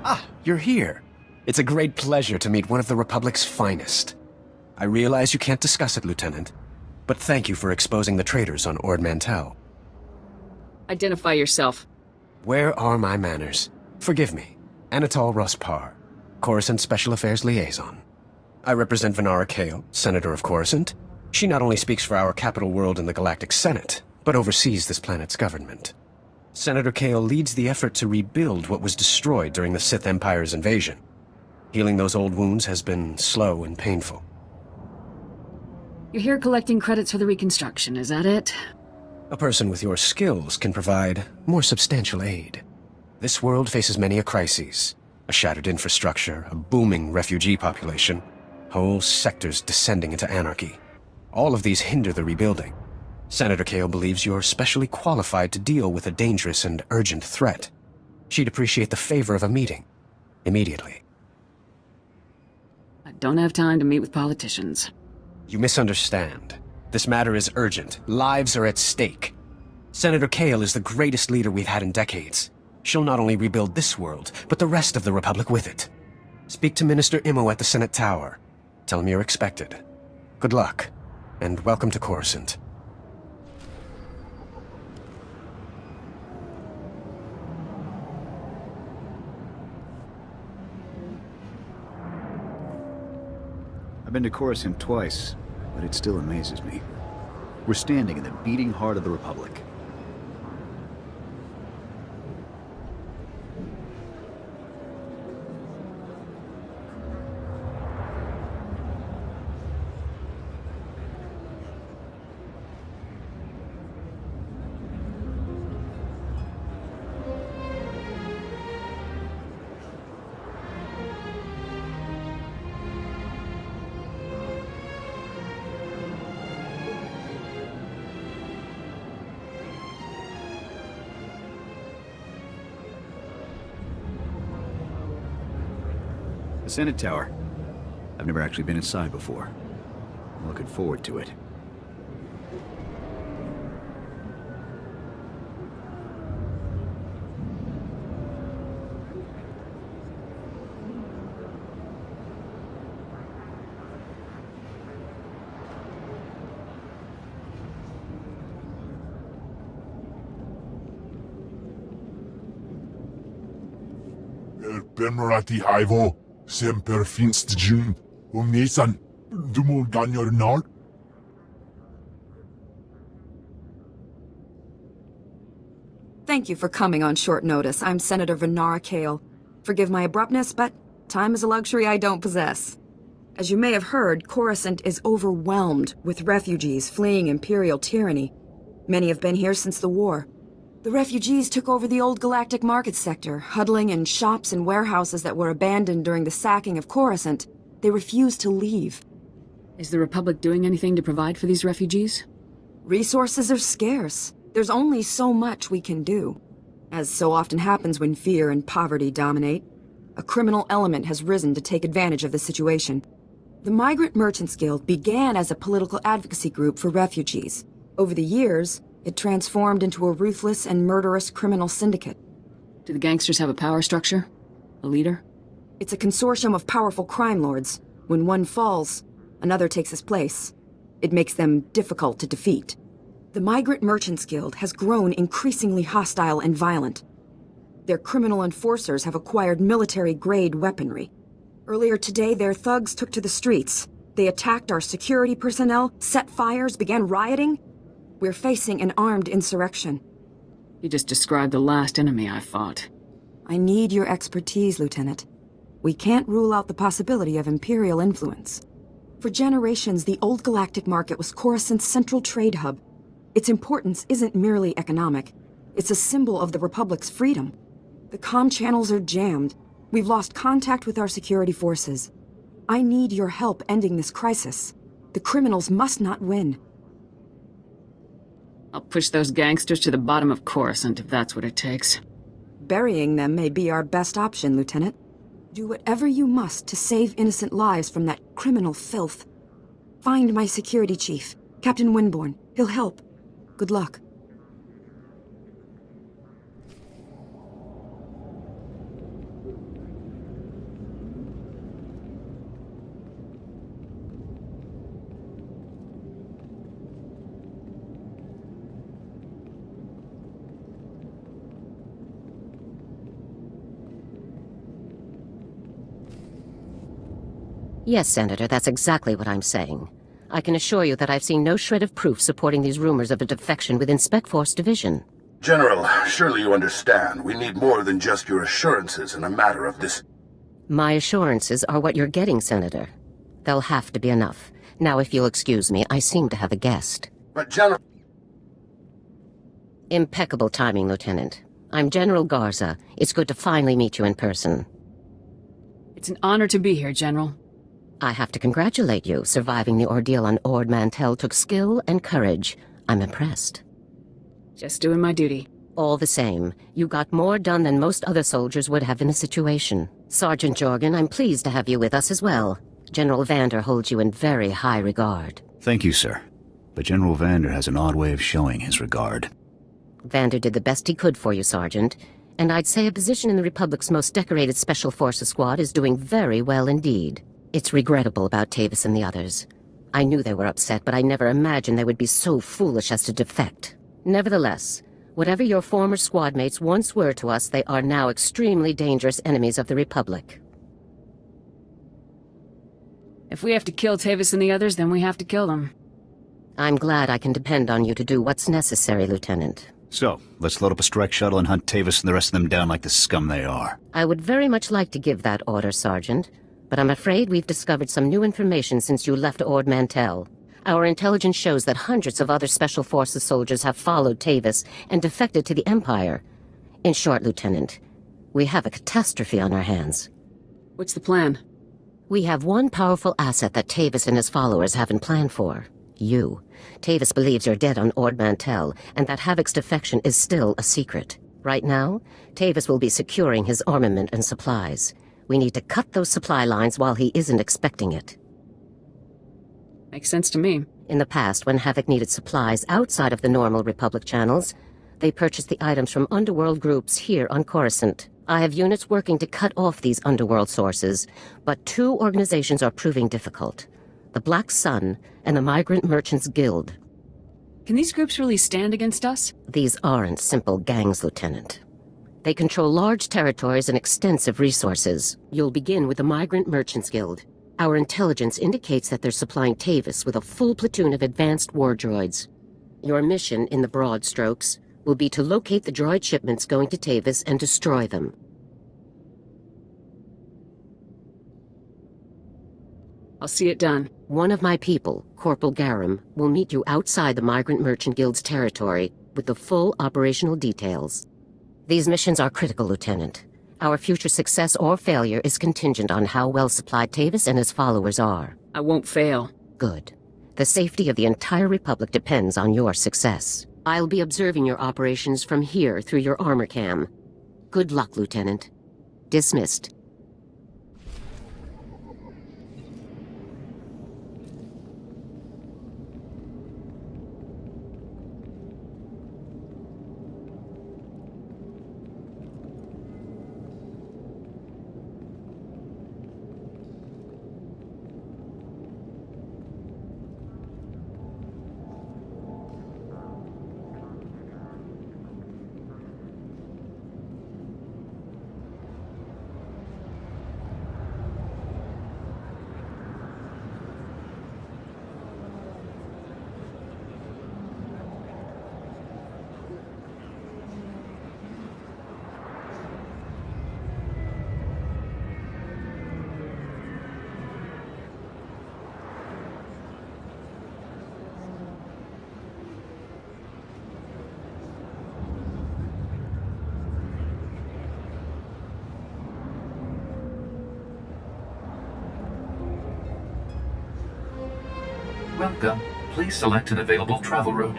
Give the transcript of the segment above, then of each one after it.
Ah, you're here. It's a great pleasure to meet one of the Republic's finest. I realize you can't discuss it, Lieutenant, but thank you for exposing the traitors on Ord Mantell. Identify yourself. Where are my manners? Forgive me. Anatol Rospar, Coruscant Special Affairs Liaison. I represent Venara Kale, Senator of Coruscant. She not only speaks for our capital world in the Galactic Senate, but oversees this planet's government. Senator Kale leads the effort to rebuild what was destroyed during the Sith Empire's invasion. Healing those old wounds has been slow and painful. You're here collecting credits for the reconstruction, is that it? A person with your skills can provide more substantial aid. This world faces many a crisis. A shattered infrastructure, a booming refugee population, whole sectors descending into anarchy. All of these hinder the rebuilding. Senator Kale believes you're specially qualified to deal with a dangerous and urgent threat. She'd appreciate the favor of a meeting. Immediately. I don't have time to meet with politicians. You misunderstand. This matter is urgent. Lives are at stake. Senator Kale is the greatest leader we've had in decades. She'll not only rebuild this world, but the rest of the Republic with it. Speak to Minister Imo at the Senate Tower. Tell him you're expected. Good luck, and welcome to Coruscant. I've been to Coruscant twice, but it still amazes me. We're standing in the beating heart of the Republic. The Senate Tower. I've never actually been inside before. I'm looking forward to it. Bemerati Haivo, Semper Finstjun, Omnisan, Dumul Ganyornal. Thank you for coming on short notice. I'm Senator Venara Kale. Forgive my abruptness, but time is a luxury I don't possess. As you may have heard, Coruscant is overwhelmed with refugees fleeing Imperial tyranny. Many have been here since the war. The refugees took over the old galactic market sector, huddling in shops and warehouses that were abandoned during the sacking of Coruscant. They refused to leave. Is the Republic doing anything to provide for these refugees? Resources are scarce. There's only so much we can do. As so often happens when fear and poverty dominate, a criminal element has risen to take advantage of the situation. The Migrant Merchants Guild began as a political advocacy group for refugees. Over the years, it transformed into a ruthless and murderous criminal syndicate. Do the gangsters have a power structure? A leader? It's a consortium of powerful crime lords. When one falls, another takes his place. It makes them difficult to defeat. The Migrant Merchants Guild has grown increasingly hostile and violent. Their criminal enforcers have acquired military-grade weaponry. Earlier today, their thugs took to the streets. They attacked our security personnel, set fires, began rioting. We're facing an armed insurrection. You just described the last enemy I fought. I need your expertise, Lieutenant. We can't rule out the possibility of Imperial influence. For generations, the old galactic market was Coruscant's central trade hub. Its importance isn't merely economic. It's a symbol of the Republic's freedom. The comm channels are jammed. We've lost contact with our security forces. I need your help ending this crisis. The criminals must not win. I'll push those gangsters to the bottom of Coruscant if that's what it takes. Burying them may be our best option, Lieutenant. Do whatever you must to save innocent lives from that criminal filth. Find my security chief, Captain Winborn. He'll help. Good luck. Yes, Senator, that's exactly what I'm saying. I can assure you that I've seen no shred of proof supporting these rumors of a defection within Spec Force Division. General, surely you understand. We need more than just your assurances in a matter of this. My assurances are what you're getting, Senator. They'll have to be enough. Now, if you'll excuse me, I seem to have a guest. But General... Impeccable timing, Lieutenant. I'm General Garza. It's good to finally meet you in person. It's an honor to be here, General. I have to congratulate you. Surviving the ordeal on Ord Mantell took skill and courage. I'm impressed. Just doing my duty. All the same, you got more done than most other soldiers would have in the situation. Sergeant Jorgen, I'm pleased to have you with us as well. General Vander holds you in very high regard. Thank you, sir. But General Vander has an odd way of showing his regard. Vander did the best he could for you, Sergeant. And I'd say a position in the Republic's most decorated Special Forces squad is doing very well indeed. It's regrettable about Tavis and the others. I knew they were upset, but I never imagined they would be so foolish as to defect. Nevertheless, whatever your former squad mates once were to us, they are now extremely dangerous enemies of the Republic. If we have to kill Tavis and the others, then we have to kill them. I'm glad I can depend on you to do what's necessary, Lieutenant. So, let's load up a strike shuttle and hunt Tavis and the rest of them down like the scum they are. I would very much like to give that order, Sergeant. But I'm afraid we've discovered some new information since you left Ord Mantell. Our intelligence shows that hundreds of other Special Forces soldiers have followed Tavis and defected to the Empire. In short, Lieutenant, we have a catastrophe on our hands. What's the plan? We have one powerful asset that Tavis and his followers haven't planned for. You. Tavis believes you're dead on Ord Mantell, and that Havoc's defection is still a secret. Right now, Tavis will be securing his armament and supplies. We need to cut those supply lines while he isn't expecting it. Makes sense to me. In the past, when Havoc needed supplies outside of the normal Republic channels, they purchased the items from underworld groups here on Coruscant. I have units working to cut off these underworld sources, but two organizations are proving difficult. The Black Sun and the Migrant Merchants Guild. Can these groups really stand against us? These aren't simple gangs, Lieutenant. They control large territories and extensive resources. You'll begin with the Migrant Merchants Guild. Our intelligence indicates that they're supplying Tavis with a full platoon of advanced war droids. Your mission, in the broad strokes, will be to locate the droid shipments going to Tavis and destroy them. I'll see it done. One of my people, Corporal Garum, will meet you outside the Migrant Merchant Guild's territory with the full operational details. These missions are critical, Lieutenant. Our future success or failure is contingent on how well supplied Tavis and his followers are. I won't fail. Good. The safety of the entire Republic depends on your success. I'll be observing your operations from here through your armor cam. Good luck, Lieutenant. Dismissed. Welcome. Please select an available travel route.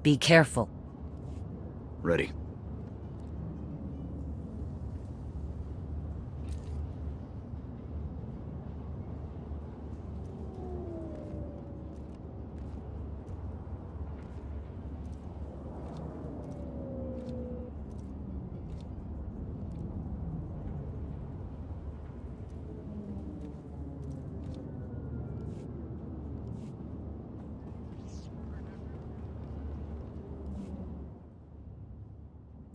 Be careful. Ready.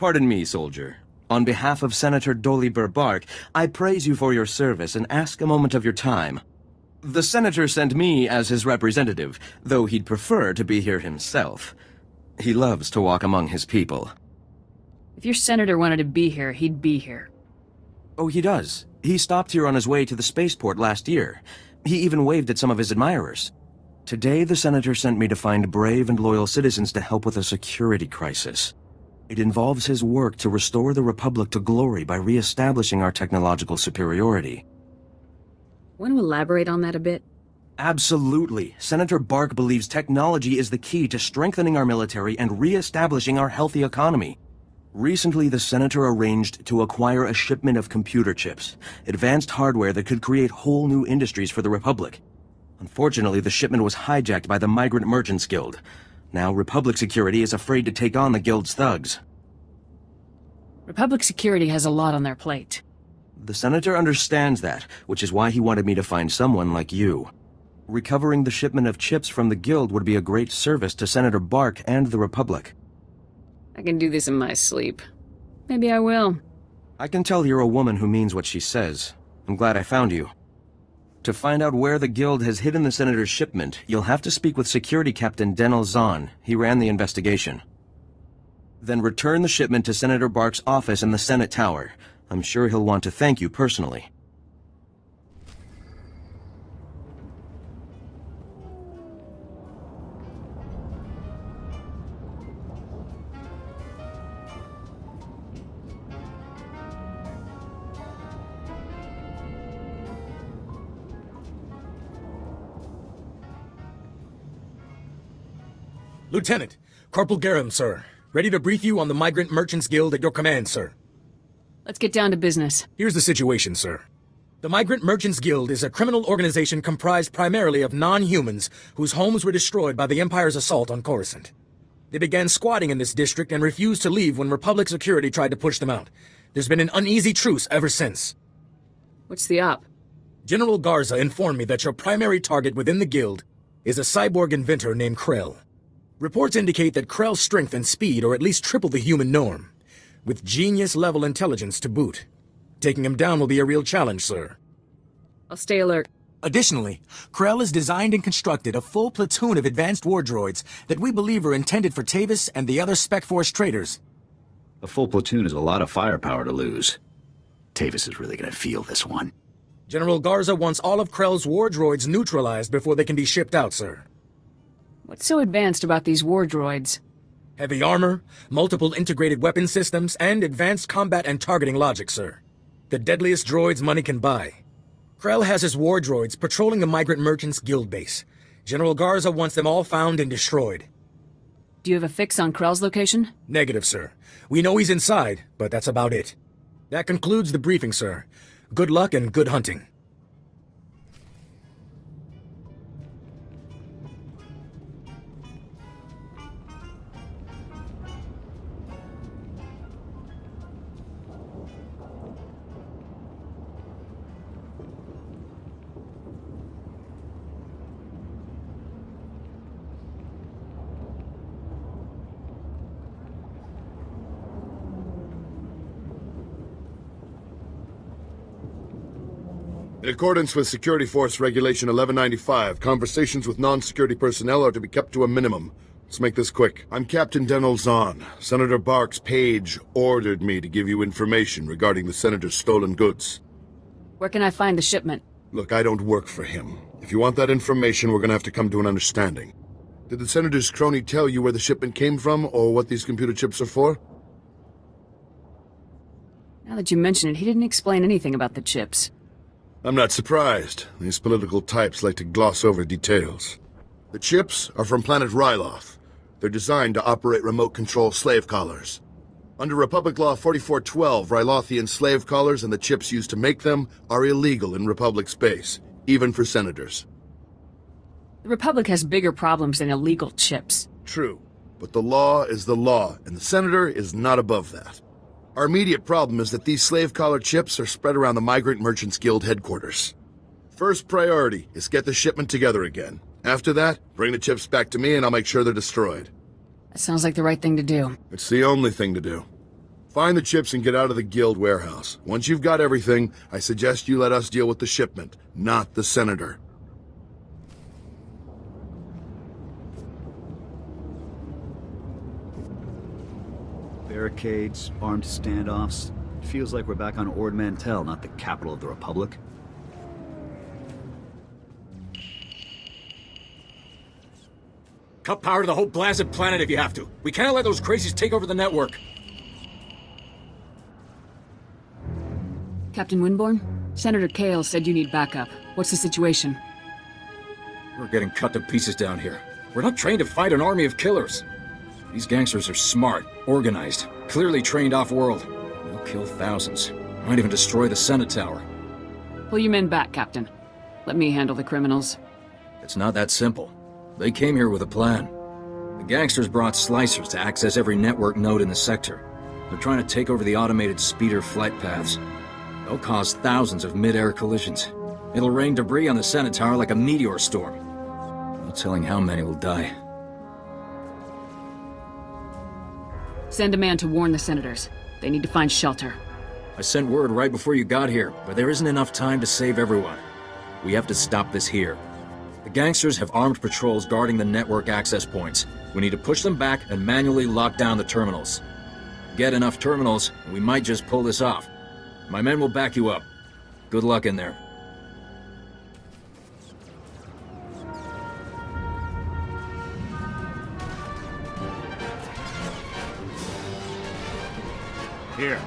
Pardon me, soldier. On behalf of Senator Dolly Burbark, I praise you for your service and ask a moment of your time. The senator sent me as his representative, though he'd prefer to be here himself. He loves to walk among his people. If your senator wanted to be here, he'd be here. Oh, he does. He stopped here on his way to the spaceport last year. He even waved at some of his admirers. Today, the senator sent me to find brave and loyal citizens to help with a security crisis. It involves his work to restore the Republic to glory by re-establishing our technological superiority. Want to elaborate on that a bit? Absolutely. Senator Bark believes technology is the key to strengthening our military and re-establishing our healthy economy. Recently, the senator arranged to acquire a shipment of computer chips, advanced hardware that could create whole new industries for the Republic. Unfortunately, the shipment was hijacked by the Migrant Merchants Guild. Now, Republic Security is afraid to take on the Guild's thugs. Republic Security has a lot on their plate. The senator understands that, which is why he wanted me to find someone like you. Recovering the shipment of chips from the Guild would be a great service to Senator Bark and the Republic. I can do this in my sleep. Maybe I will. I can tell you're a woman who means what she says. I'm glad I found you. To find out where the Guild has hidden the Senator's shipment, you'll have to speak with Security Captain Denel Zahn. He ran the investigation. Then return the shipment to Senator Bark's office in the Senate Tower. I'm sure he'll want to thank you personally. Lieutenant, Corporal Garum, sir. Ready to brief you on the Migrant Merchants Guild at your command, sir. Let's get down to business. Here's the situation, sir. The Migrant Merchants Guild is a criminal organization comprised primarily of non-humans whose homes were destroyed by the Empire's assault on Coruscant. They began squatting in this district and refused to leave when Republic Security tried to push them out. There's been an uneasy truce ever since. What's the op? General Garza informed me that your primary target within the Guild is a cyborg inventor named Krell. Reports indicate that Krell's strength and speed are at least triple the human norm, with genius-level intelligence to boot. Taking him down will be a real challenge, sir. I'll stay alert. Additionally, Krell has designed and constructed a full platoon of advanced war droids that we believe are intended for Tavis and the other Spec Force traitors. A full platoon is a lot of firepower to lose. Tavis is really gonna feel this one. General Garza wants all of Krell's war droids neutralized before they can be shipped out, sir. What's so advanced about these war droids? Heavy armor, multiple integrated weapon systems, and advanced combat and targeting logic, sir. The deadliest droids money can buy. Krell has his war droids patrolling the Migrant Merchants Guild base. General Garza wants them all found and destroyed. Do you have a fix on Krell's location? Negative, sir. We know he's inside, but that's about it. That concludes the briefing, sir. Good luck and good hunting. In accordance with Security Force Regulation 1195, conversations with non-security personnel are to be kept to a minimum. Let's make this quick. I'm Captain Denel Zahn. Senator Bark's page ordered me to give you information regarding the Senator's stolen goods. Where can I find the shipment? Look, I don't work for him. If you want that information, we're gonna have to come to an understanding. Did the Senator's crony tell you where the shipment came from, or what these computer chips are for? Now that you mention it, he didn't explain anything about the chips. I'm not surprised. These political types like to gloss over details. The chips are from planet Ryloth. They're designed to operate remote control slave collars. Under Republic Law 4412, Rylothian slave collars and the chips used to make them are illegal in Republic space, even for senators. The Republic has bigger problems than illegal chips. True, but the law is the law, and the Senator is not above that. Our immediate problem is that these slave collar chips are spread around the Migrant Merchants Guild headquarters. First priority is get the shipment together again. After that, bring the chips back to me and I'll make sure they're destroyed. That sounds like the right thing to do. It's the only thing to do. Find the chips and get out of the Guild warehouse. Once you've got everything, I suggest you let us deal with the shipment, not the Senator. Barricades, armed standoffs. It feels like we're back on Ord Mantell, not the capital of the Republic. Cut power to the whole blasted planet if you have to. We can't let those crazies take over the network. Captain Winborn? Senator Kale said you need backup. What's the situation? We're getting cut to pieces down here. We're not trained to fight an army of killers. These gangsters are smart, organized, clearly trained off-world. They'll kill thousands. Might even destroy the Senate Tower. Pull your men back, Captain. Let me handle the criminals. It's not that simple. They came here with a plan. The gangsters brought slicers to access every network node in the sector. They're trying to take over the automated speeder flight paths. They'll cause thousands of mid-air collisions. It'll rain debris on the Senate Tower like a meteor storm. No telling how many will die. Send a man to warn the senators. They need to find shelter. I sent word right before you got here, but there isn't enough time to save everyone. We have to stop this here. The gangsters have armed patrols guarding the network access points. We need to push them back and manually lock down the terminals. Get enough terminals, and we might just pull this off. My men will back you up. Good luck in there. Here,